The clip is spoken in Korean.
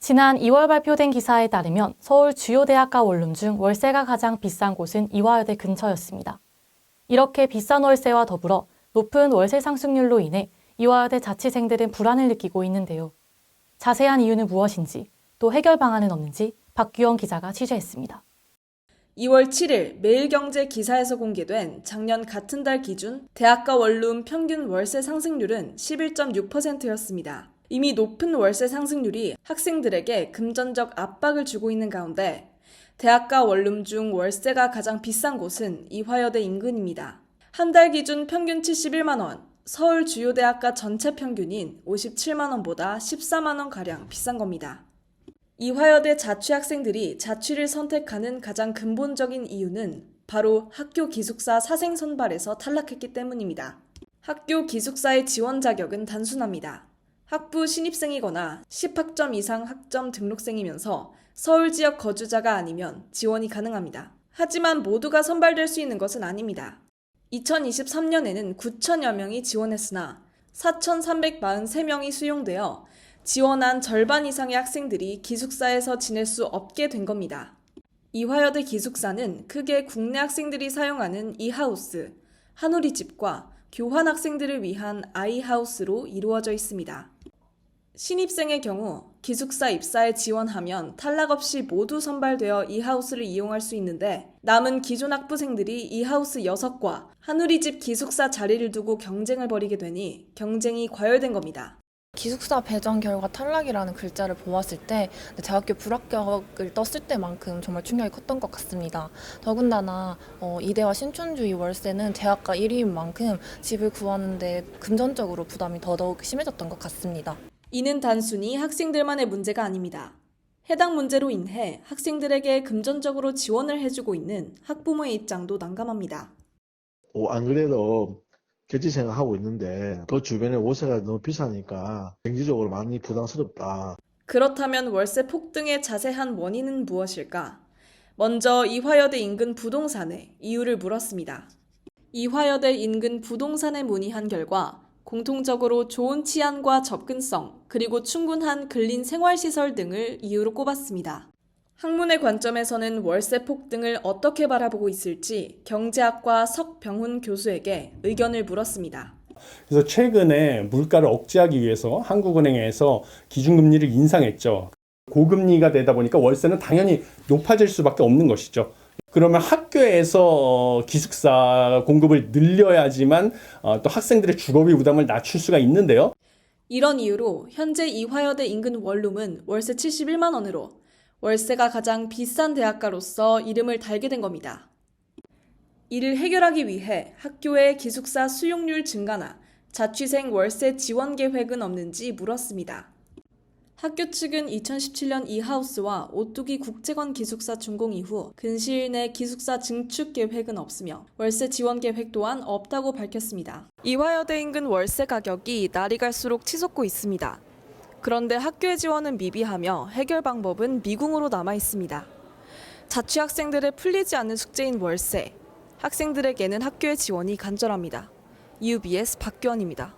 지난 2월 발표된 기사에 따르면 서울 주요 대학가 원룸 중 월세가 가장 비싼 곳은 이화여대 근처였습니다. 이렇게 비싼 월세와 더불어 높은 월세 상승률로 인해 이화여대 자취생들은 불안을 느끼고 있는데요. 자세한 이유는 무엇인지, 또 해결 방안은 없는지 박규영 기자가 취재했습니다. 2월 7일 매일경제 기사에서 공개된 작년 같은 달 기준 대학가 원룸 평균 월세 상승률은 11.6%였습니다. 이미 높은 월세 상승률이 학생들에게 금전적 압박을 주고 있는 가운데 대학가 원룸 중 월세가 가장 비싼 곳은 이화여대 인근입니다. 한 달 기준 평균 71만 원, 서울 주요 대학가 전체 평균인 57만 원보다 14만 원가량 비싼 겁니다. 이화여대 자취학생들이 자취를 선택하는 가장 근본적인 이유는 바로 학교 기숙사 사생 선발에서 탈락했기 때문입니다. 학교 기숙사의 지원 자격은 단순합니다. 학부 신입생이거나 10학점 이상 학점 등록생이면서 서울 지역 거주자가 아니면 지원이 가능합니다. 하지만 모두가 선발될 수 있는 것은 아닙니다. 2023년에는 9천여 명이 지원했으나 4,343명이 수용되어 지원한 절반 이상의 학생들이 기숙사에서 지낼 수 없게 된 겁니다. 이화여대 기숙사는 크게 국내 학생들이 사용하는 이하우스, 한우리집과 교환 학생들을 위한 아이하우스로 이루어져 있습니다. 신입생의 경우 기숙사 입사에 지원하면 탈락 없이 모두 선발되어 이하우스를 이용할 수 있는데 남은 기존 학부생들이 이하우스 6과 한우리집 기숙사 자리를 두고 경쟁을 벌이게 되니 경쟁이 과열된 겁니다. 기숙사 배정 결과 탈락이라는 글자를 보았을 때 대학교 불합격을 떴을 때만큼 정말 충격이 컸던 것 같습니다. 더군다나 이대와 신촌주의 월세는 대학가 1위인 만큼 집을 구하는데 금전적으로 부담이 더더욱 심해졌던 것 같습니다. 이는 단순히 학생들만의 문제가 아닙니다. 해당 문제로 인해 학생들에게 금전적으로 지원을 해주고 있는 학부모의 입장도 난감합니다. 안 그래도 결제 생각하고 있는데 그 주변에 월세가 너무 비싸니까 경제적으로 많이 부담스럽다. 그렇다면 월세 폭등의 자세한 원인은 무엇일까? 먼저 이화여대 인근 부동산에 이유를 물었습니다. 이화여대 인근 부동산에 문의한 결과 공통적으로 좋은 치안과 접근성, 그리고 충분한 근린 생활시설 등을 이유로 꼽았습니다. 학문의 관점에서는 월세 폭등을 어떻게 바라보고 있을지 경제학과 석병훈 교수에게 의견을 물었습니다. 그래서 최근에 물가를 억제하기 위해서 한국은행에서 기준금리를 인상했죠. 고금리가 되다 보니까 월세는 당연히 높아질 수밖에 없는 것이죠. 그러면 학교에서 기숙사 공급을 늘려야지만 또 학생들의 주거비 부담을 낮출 수가 있는데요. 이런 이유로 현재 이화여대 인근 원룸은 월세 71만 원으로 월세가 가장 비싼 대학가로서 이름을 달게 된 겁니다. 이를 해결하기 위해 학교의 기숙사 수용률 증가나 자취생 월세 지원 계획은 없는지 물었습니다. 학교 측은 2017년 이하우스와 오뚜기 국제관 기숙사 준공 이후 근시일 내 기숙사 증축 계획은 없으며 월세 지원 계획 또한 없다고 밝혔습니다. 이화여대 인근 월세 가격이 날이 갈수록 치솟고 있습니다. 그런데 학교의 지원은 미비하며 해결 방법은 미궁으로 남아 있습니다. 자취학생들의 풀리지 않는 숙제인 월세, 학생들에게는 학교의 지원이 간절합니다. UBS 박규원입니다.